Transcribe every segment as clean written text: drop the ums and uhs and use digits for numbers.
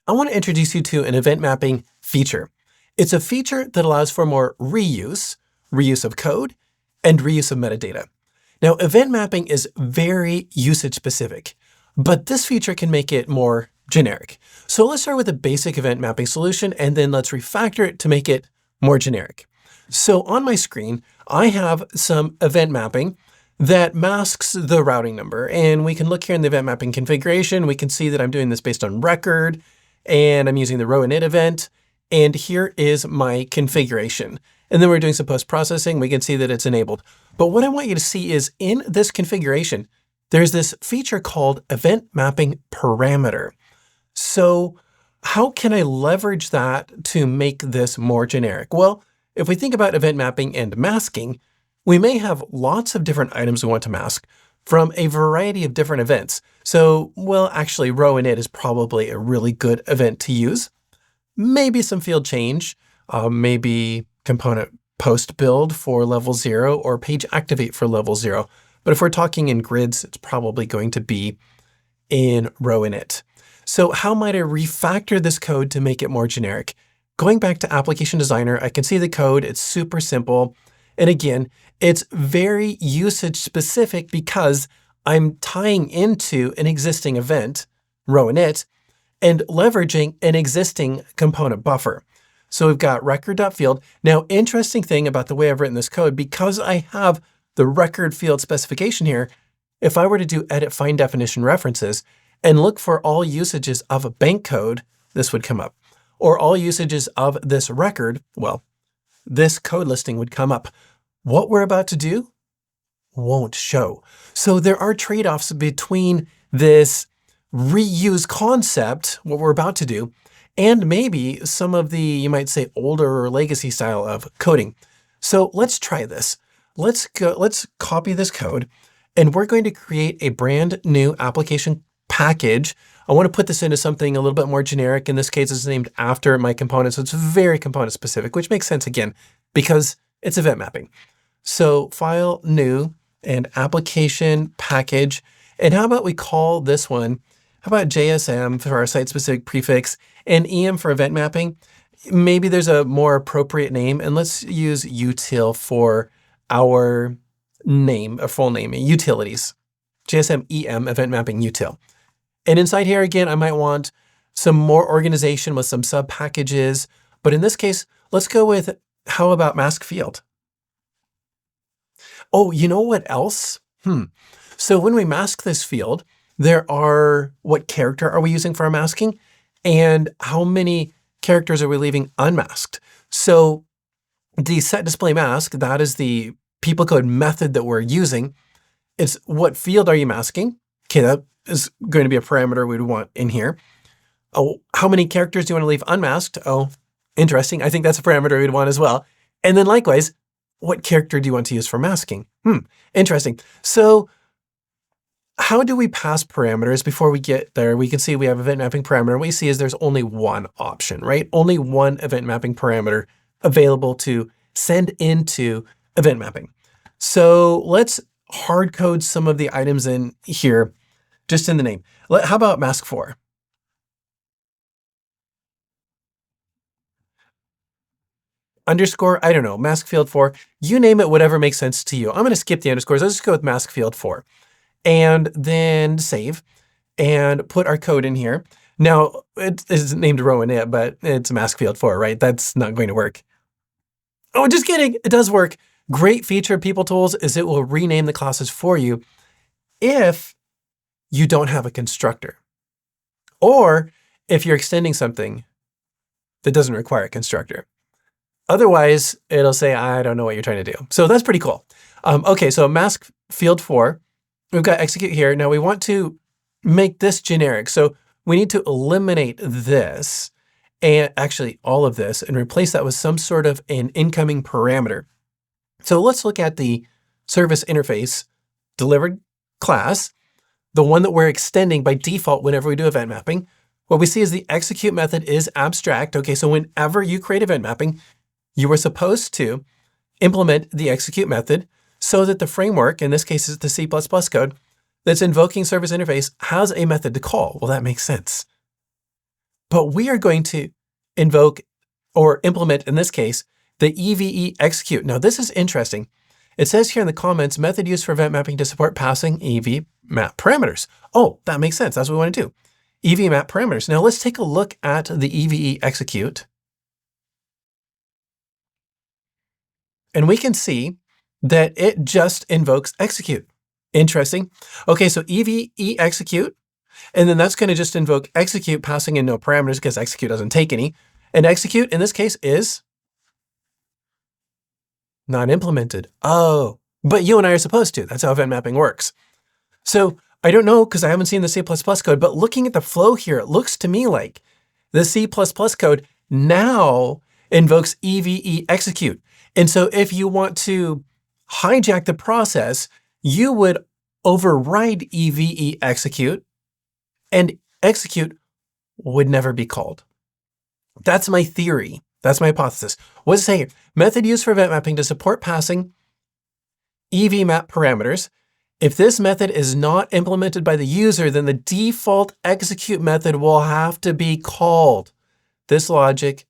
I want to introduce you to an event mapping feature. It's a feature that allows for more reuse of code, and reuse of metadata. Now, event mapping is very usage specific, but this feature can make it more generic. So let's start with a basic event mapping solution, and then let's refactor it to make it more generic. So on my screen, I have some event mapping that masks the routing number. And we can look here in the event mapping configuration. We can see that I'm doing this based on record, and I'm using the row init event. And here is my configuration. And then we're doing some post-processing. We can see that it's enabled. But what I want you to see is in this configuration, there's this feature called event mapping parameter. So how can I leverage that to make this more generic? Well, if we think about event mapping and masking, we may have lots of different items we want to mask from a variety of different events. So, well, actually, row init is probably a really good event to use. Maybe some field change, maybe component post build for level 0 or page activate for level 0. But if we're talking in grids, it's probably going to be in row init. So how might I refactor this code to make it more generic? Going back to Application Designer, I can see the code. It's super simple. And again, it's very usage specific because I'm tying into an existing event, row init, and leveraging an existing component buffer. So we've got record.field. Now, interesting thing about the way I've written this code, because I have the record field specification here, if I were to do edit find definition references and look for all usages of a bank code, this would come up. Or all usages of this record, well, this code listing would come up. What we're about to do won't show. So there are trade-offs between this reuse concept, what we're about to do, and maybe some of the, you might say, older or legacy style of coding. So let's try this. Let's copy this code, and we're going to create a brand new application package. I want to put this into something a little bit more generic. In this case, it's named after my component, so it's very component specific, which makes sense again, because it's event mapping. So file, new, and application package. And how about we call this one, how about JSM for our site-specific prefix and EM for event mapping? Maybe there's a more appropriate name, and let's use util for our name, a full name, utilities. JSM EM event mapping util. And inside here, again, I might want some more organization with some sub packages. But in this case, let's go with, how about mask field? Oh, you know what else? So when we mask this field, there are, what character are we using for our masking? And how many characters are we leaving unmasked? So the set display mask, that is the people code method that we're using. It's what field are you masking? Okay, that is going to be a parameter we'd want in here. Oh, how many characters do you want to leave unmasked? Oh, interesting. I think that's a parameter we'd want as well. And then likewise, what character do you want to use for masking? Interesting. So how do we pass parameters before we get there? We can see we have event mapping parameter. What we see is there's only one option, right? Only one event mapping parameter available to send into event mapping. So let's hard code some of the items in here, just in the name. How about mask for? Underscore, I don't know, mask field for, you name it, whatever makes sense to you. I'm going to skip the underscores. Let's just go with mask field for. And then save and put our code in here. Now, it is named row init, but it's mask field for, right? That's not going to work. Oh, just kidding. It does work. Great feature of PeopleTools is it will rename the classes for you if you don't have a constructor, or if you're extending something that doesn't require a constructor. Otherwise, it'll say, I don't know what you're trying to do. So that's pretty cool. Okay, so mask field for, we've got execute here. Now we want to make this generic. So we need to eliminate this, and actually all of this, and replace that with some sort of an incoming parameter. So let's look at the ServiceInterface delivered class, the one that we're extending by default whenever we do event mapping. What we see is the execute method is abstract. Okay, so whenever you create event mapping, you were supposed to implement the execute method so that the framework, in this case is the C++ code, that's invoking ServiceInterface has a method to call. Well, that makes sense. but we are going to invoke or implement, in this case, the EVE execute. Now, this is interesting. It says here in the comments, method used for event mapping to support passing EV map parameters. Oh, that makes sense. That's what we want to do. EV map parameters. Now let's take a look at the EVE execute. And we can see that it just invokes execute. Interesting. Okay, so EVE execute, and then that's going to just invoke execute passing in no parameters because execute doesn't take any. And execute in this case is not implemented. Oh, but you and I are supposed to. That's how event mapping works. So I don't know because I haven't seen the C++ code, but looking at the flow here, it looks to me like the C++ code now invokes EVE execute. And so if you want to hijack the process, you would override EVE execute, and execute would never be called. That's my theory. That's my hypothesis. What does it say here? Method used for event mapping to support passing EV map parameters. If this method is not implemented by the user, then the default execute method will have to be called. This logic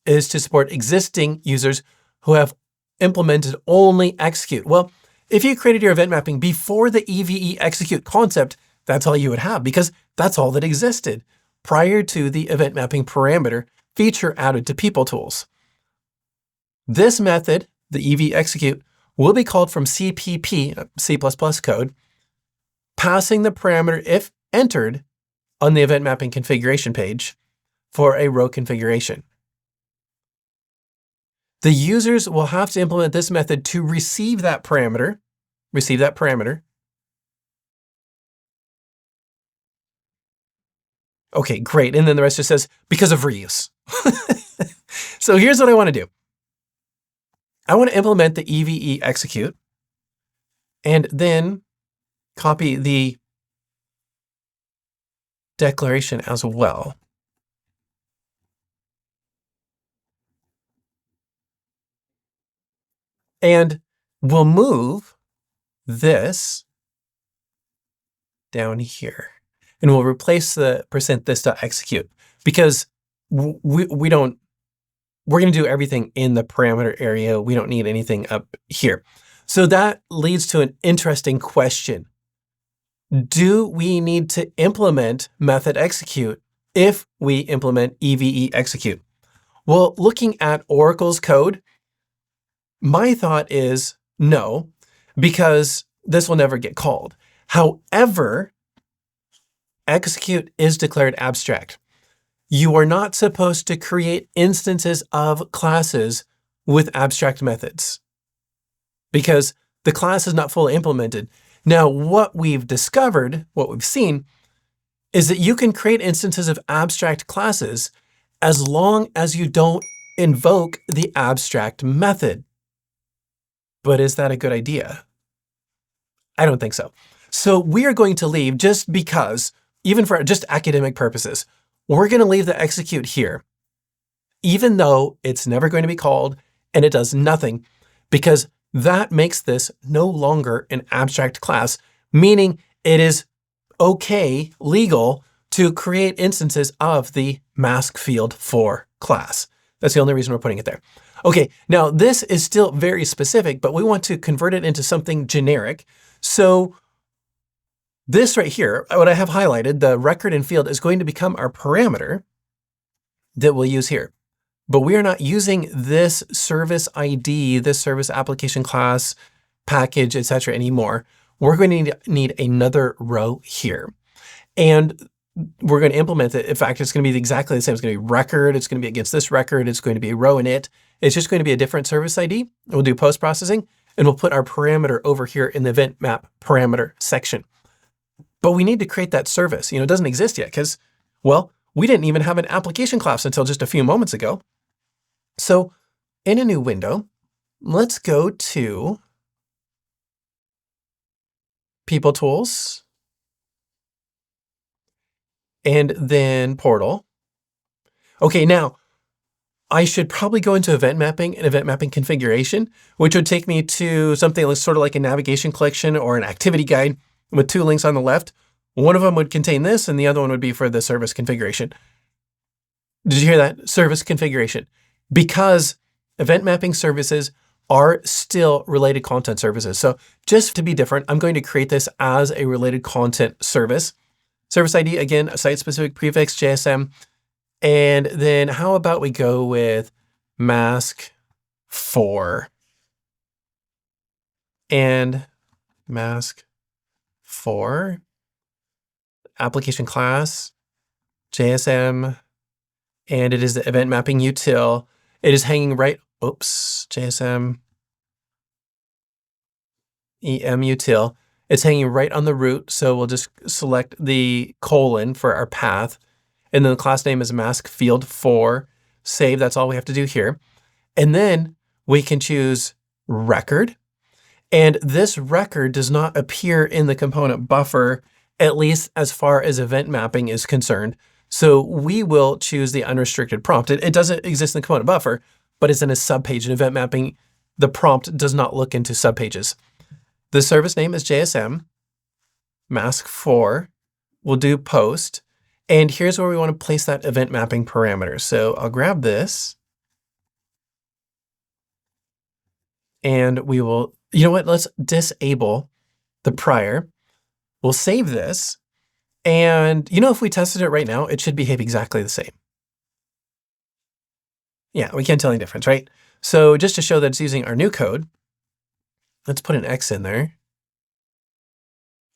is to support existing users who have implemented only execute. Well, if you created your event mapping before the EVE execute concept, that's all you would have because that's all that existed prior to the event mapping parameter feature added to PeopleTools. This method, the EVE execute, will be called from CPP, C++ code, passing the parameter if entered on the event mapping configuration page for a row configuration. The users will have to implement this method to receive that parameter. Okay, great. And then the rest just says, because of reuse. So here's what I want to do. I want to implement the EVE execute and then copy the declaration as well. And we'll move this down here. And we'll replace the %this.execute because we're going to do everything in the parameter area. We don't need anything up here. So that leads to an interesting question. Do we need to implement method execute if we implement EVE execute? Well, looking at Oracle's code, my thought is no, because this will never get called. However, execute is declared abstract. You are not supposed to create instances of classes with abstract methods because the class is not fully implemented. Now, what we've discovered, what we've seen, is that you can create instances of abstract classes as long as you don't invoke the abstract method. But is that a good idea? I don't think so. So we are going to leave just because, even for just academic purposes, we're going to leave the execute here, even though it's never going to be called and it does nothing, because that makes this no longer an abstract class, meaning it is okay, legal, to create instances of the mask field for class. That's the only reason we're putting it there. Okay, now this is still very specific, but we want to convert it into something generic. So this right here, what I have highlighted, the record and field, is going to become our parameter that we'll use here. But we are not using this service ID, this service application class, package, etc. anymore. We're going to need another row here. And we're going to implement it. In fact, it's going to be exactly the same. It's going to be record. It's going to be against this record. It's going to be a row in it. It's just going to be a different service ID. We'll do post-processing, and we'll put our parameter over here in the event map parameter section. But we need to create that service. It doesn't exist yet because, well, we didn't even have an application class until just a few moments ago. So in a new window, let's go to PeopleTools and then Portal. Okay, now I should probably go into event mapping and event mapping configuration, which would take me to something that's sort of like a navigation collection or an activity guide with two links on the left. One of them would contain this and the other one would be for the service configuration. Did you hear that? Service configuration. Because event mapping services are still related content services. So just to be different, I'm going to create this as a related content service. Service ID, again, a site-specific prefix, JSM. And then how about we go with mask 4 and mask 4, application class, JSM, and it is the event mapping util. It is hanging right, JSM, EM util. It's hanging right on the root. So we'll just select the colon for our path. And then the class name is mask field 4. Save, that's all we have to do here. And then we can choose record. And this record does not appear in the component buffer, at least as far as event mapping is concerned. So we will choose the unrestricted prompt. It doesn't exist in the component buffer, but it's in a subpage. In event mapping, the prompt does not look into subpages. The service name is JSM, mask 4. We'll do post. And here's where we want to place that event mapping parameter. So I'll grab this. And we will, you know what, let's disable the prior. We'll save this. And you know, if we tested it right now, it should behave exactly the same. Yeah, we can't tell any difference, right? So just to show that it's using our new code, let's put an X in there.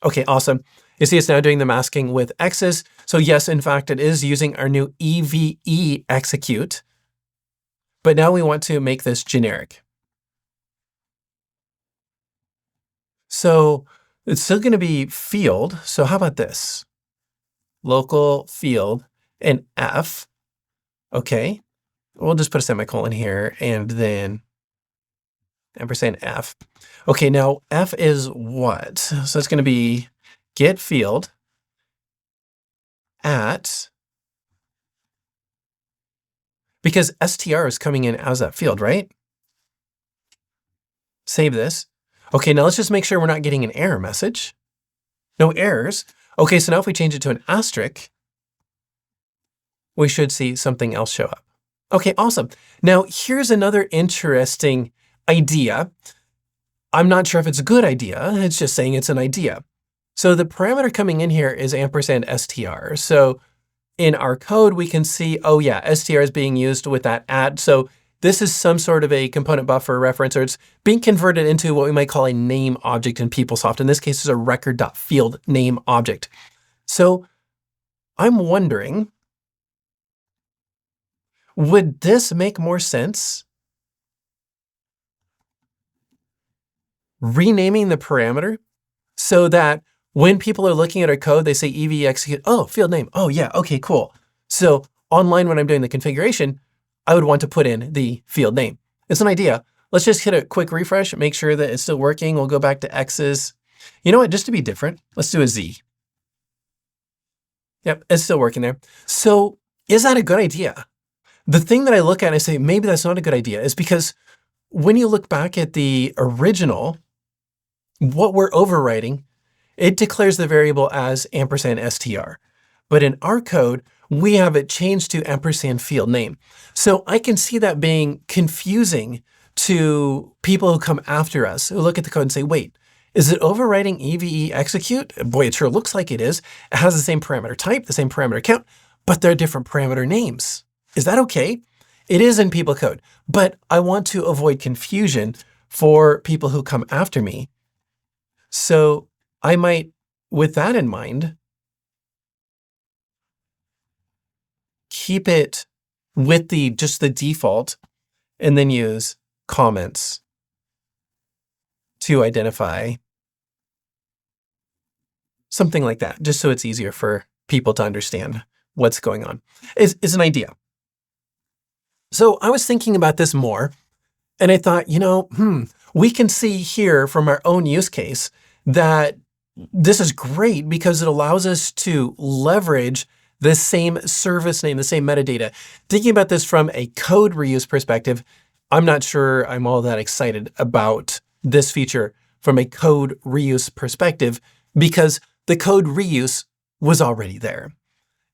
Okay, awesome. You see it's now doing the masking with X's. So yes, in fact, it is using our new EVE execute. But now we want to make this generic. So it's still going to be field. So how about this? Local field and F. Okay, we'll just put a semicolon here and then ampersand F. Okay, now F is what? So it's going to be get field at, because str is coming in as that field, right? Save this. Okay, now let's just make sure we're not getting an error message. No errors. Okay, so now if we change it to an asterisk, we should see something else show up. Okay, awesome. Now here's another interesting idea. I'm not sure if it's a good idea. It's just saying it's an idea. So the parameter coming in here is ampersand str. So in our code, we can see, oh yeah, str is being used with that at. So this is some sort of a component buffer reference, or it's being converted into what we might call a name object in PeopleSoft. In this case, it's a record.field name object. So I'm wondering, would this make more sense? Renaming the parameter so that when people are looking at our code, they say EV execute, oh, field name. Oh yeah, okay, cool. So online when I'm doing the configuration, I would want to put in the field name. It's an idea. Let's just hit a quick refresh, make sure that it's still working. We'll go back to X's. You know what, just to be different, let's do a Z. Yep, it's still working there. So is that a good idea? The thing that I look at and I say, maybe that's not a good idea is because when you look back at the original, what we're overwriting, it declares the variable as ampersand str. But in our code, we have it changed to ampersand field name. So I can see that being confusing to people who come after us, who look at the code and say, wait, is it overwriting EVE execute? Boy, it sure looks like it is. It has the same parameter type, the same parameter count, but they're different parameter names. Is that okay? It is in people code, but I want to avoid confusion for people who come after me. So I might, with that in mind, keep it with just the default and then use comments to identify something like that, just so it's easier for people to understand what's going on. Is an idea. So I was thinking about this more and I thought, you know, we can see here from our own use case that this is great because it allows us to leverage the same service name, the same metadata. Thinking about this from a code reuse perspective, I'm not sure I'm all that excited about this feature from a code reuse perspective because the code reuse was already there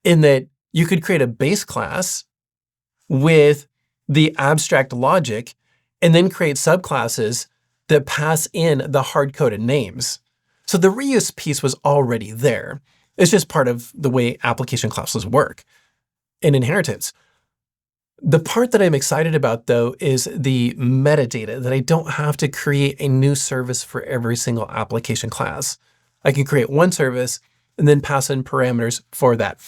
in that you could create a base class with the abstract logic and then create subclasses that pass in the hard-coded names. So the reuse piece was already there. It's just part of the way application classes work in inheritance. The part that I'm excited about, though, is the metadata, that I don't have to create a new service for every single application class. I can create one service and then pass in parameters for that.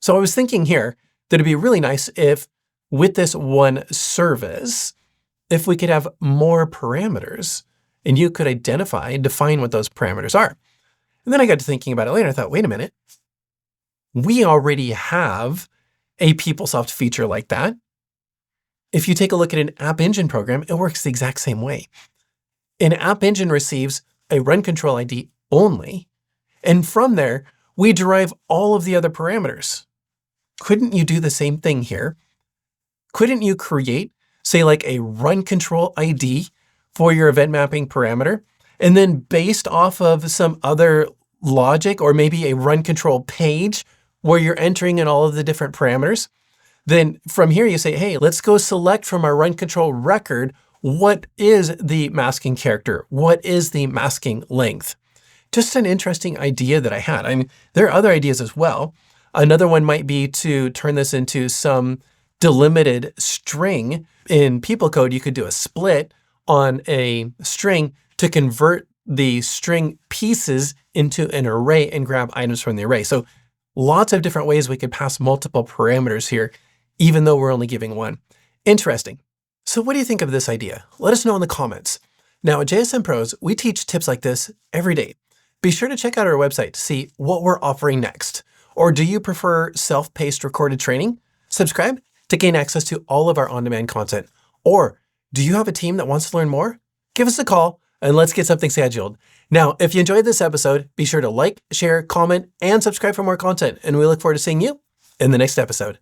So I was thinking here that it'd be really nice if, with this one service, if we could have more parameters and you could identify and define what those parameters are. And then I got to thinking about it later. I thought, wait a minute, we already have a PeopleSoft feature like that. If you take a look at an App Engine program, it works the exact same way. An App Engine receives a run control ID only, and from there, we derive all of the other parameters. Couldn't you do the same thing here? Couldn't you create, say, like a run control ID for your event mapping parameter, and then based off of some other logic or maybe a run control page where you're entering in all of the different parameters? Then from here you say, hey, let's go select from our run control record, what is the masking character? What is the masking length? Just an interesting idea that I had. I mean, there are other ideas as well. Another one might be to turn this into some delimited string. In people code, you could do a split on a string to convert the string pieces into an array and grab items from the array. So lots of different ways we could pass multiple parameters here, even though we're only giving one. Interesting. So what do you think of this idea? Let us know in the comments. Now at JSM Pros, we teach tips like this every day. Be sure to check out our website to see what we're offering next. Or do you prefer self-paced recorded training? Subscribe to gain access to all of our on-demand content. Or do you have a team that wants to learn more? Give us a call and let's get something scheduled. Now, if you enjoyed this episode, be sure to like, share, comment, and subscribe for more content. And we look forward to seeing you in the next episode.